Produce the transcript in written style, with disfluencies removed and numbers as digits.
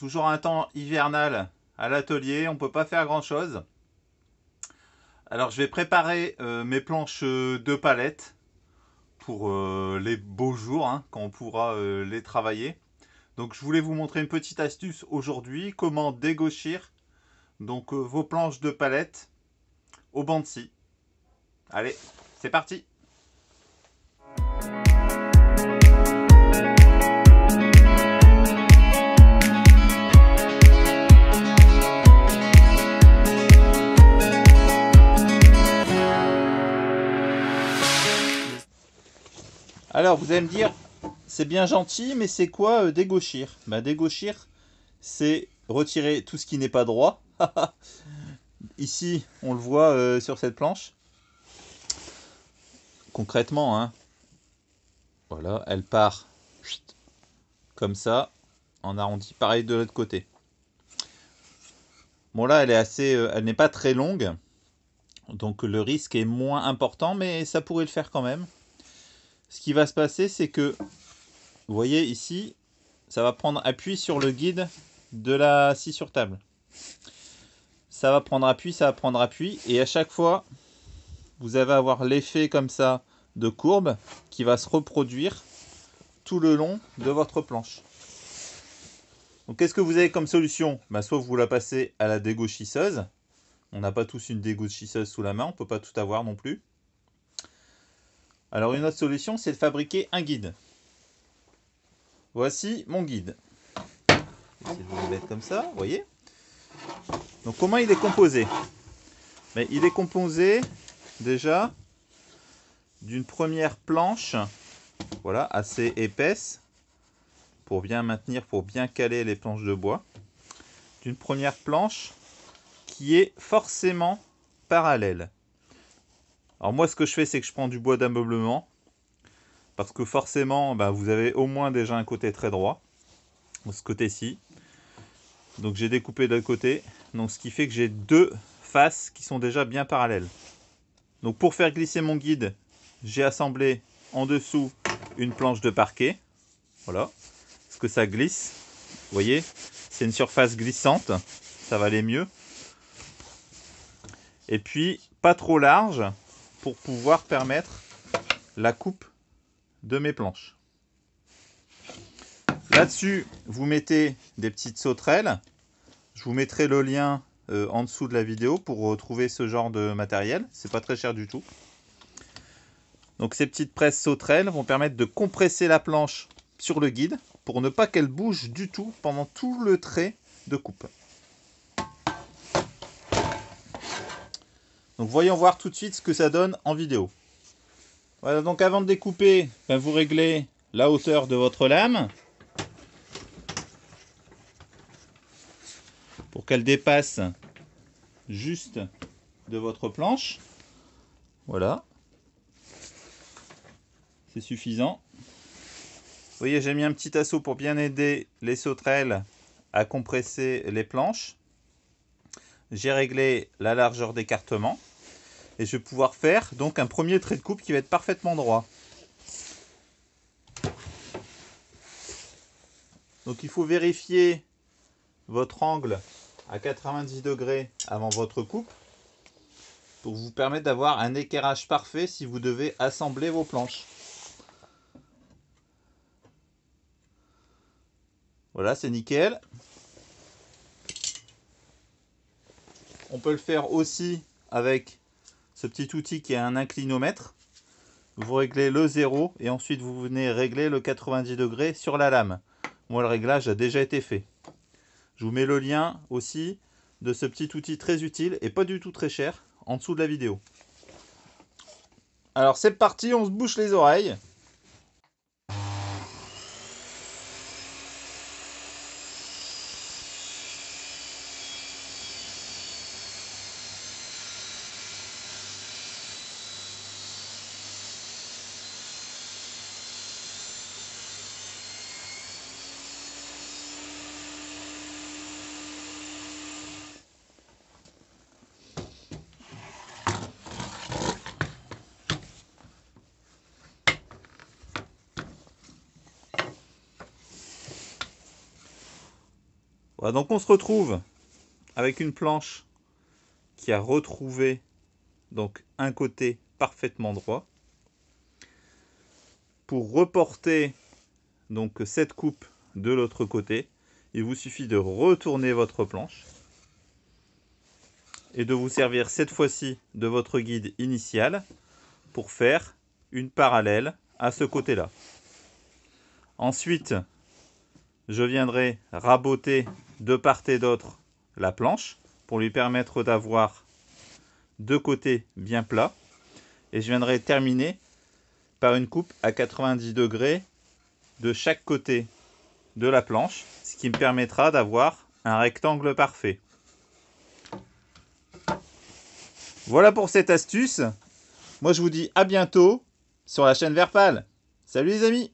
toujours un temps hivernal à l'atelier, on peut pas faire grand chose. Alors je vais préparer mes planches de palette pour les beaux jours, hein, quand on pourra les travailler. Donc je voulais vous montrer une petite astuce aujourd'hui, comment dégauchir donc vos planches de palette au banc de scie. Allez, c'est parti! Alors vous allez me dire, c'est bien gentil, mais c'est quoi dégauchir? Dégauchir, c'est retirer tout ce qui n'est pas droit. Ici, on le voit sur cette planche. Concrètement, hein, voilà, elle part comme ça, en arrondi. Pareil de l'autre côté. Bon là, elle est elle n'est pas très longue, donc le risque est moins important, mais ça pourrait le faire quand même. Ce qui va se passer, c'est que, vous voyez ici, ça va prendre appui sur le guide de la scie sur table. Ça va prendre appui, et à chaque fois, vous allez avoir l'effet comme ça de courbe qui va se reproduire tout le long de votre planche. Donc qu'est-ce que vous avez comme solution? Soit vous la passez à la dégauchisseuse. On n'a pas tous une dégauchisseuse sous la main, on ne peut pas tout avoir non plus. Alors une autre solution, c'est de fabriquer un guide. Voici mon guide. Je vais essayer de vous le mettre comme ça, vous voyez. Donc comment il est composé? Il est composé déjà d'une première planche, voilà, assez épaisse, pour bien maintenir, pour bien caler les planches de bois. D'une première planche qui est forcément parallèle. Alors moi, ce que je fais, c'est que je prends du bois d'ameublement, parce que forcément, vous avez au moins déjà un côté très droit, ce côté-ci. Donc j'ai découpé d'un côté, donc ce qui fait que j'ai deux faces qui sont déjà bien parallèles. Donc pour faire glisser mon guide, j'ai assemblé en dessous une planche de parquet. Voilà, parce que ça glisse. Vous voyez, c'est une surface glissante, ça va aller mieux. Et puis pas trop large pour pouvoir permettre la coupe de mes planches. Là-dessus, vous mettez des petites sauterelles. Je vous mettrai le lien en dessous de la vidéo pour retrouver ce genre de matériel. C'est pas très cher du tout. Donc ces petites presses sauterelles vont permettre de compresser la planche sur le guide pour ne pas qu'elle bouge du tout pendant tout le trait de coupe. Donc voyons voir tout de suite ce que ça donne en vidéo. Voilà, donc avant de découper, vous réglez la hauteur de votre lame pour qu'elle dépasse juste de votre planche. Voilà, c'est suffisant. Vous voyez, j'ai mis un petit assaut pour bien aider les sauterelles à compresser les planches. J'ai réglé la largeur d'écartement et je vais pouvoir faire donc un premier trait de coupe qui va être parfaitement droit. Donc il faut vérifier votre angle à 90 degrés avant votre coupe pour vous permettre d'avoir un équerrage parfait si vous devez assembler vos planches. Voilà, c'est nickel. On peut le faire aussi avec ce petit outil qui est un inclinomètre. Vous réglez le 0 et ensuite vous venez régler le 90 degrés sur la lame. Moi, le réglage a déjà été fait. Je vous mets le lien aussi de ce petit outil très utile et pas du tout très cher en dessous de la vidéo. Alors c'est parti, on se bouche les oreilles. Voilà, donc on se retrouve avec une planche qui a retrouvé donc un côté parfaitement droit. Pour reporter donc cette coupe de l'autre côté, il vous suffit de retourner votre planche et de vous servir cette fois-ci de votre guide initial pour faire une parallèle à ce côté-là. Ensuite, je viendrai raboter de part et d'autre la planche pour lui permettre d'avoir deux côtés bien plats. Et je viendrai terminer par une coupe à 90 degrés de chaque côté de la planche, ce qui me permettra d'avoir un rectangle parfait. Voilà pour cette astuce. Moi je vous dis à bientôt sur la chaîne Verpal. Salut les amis!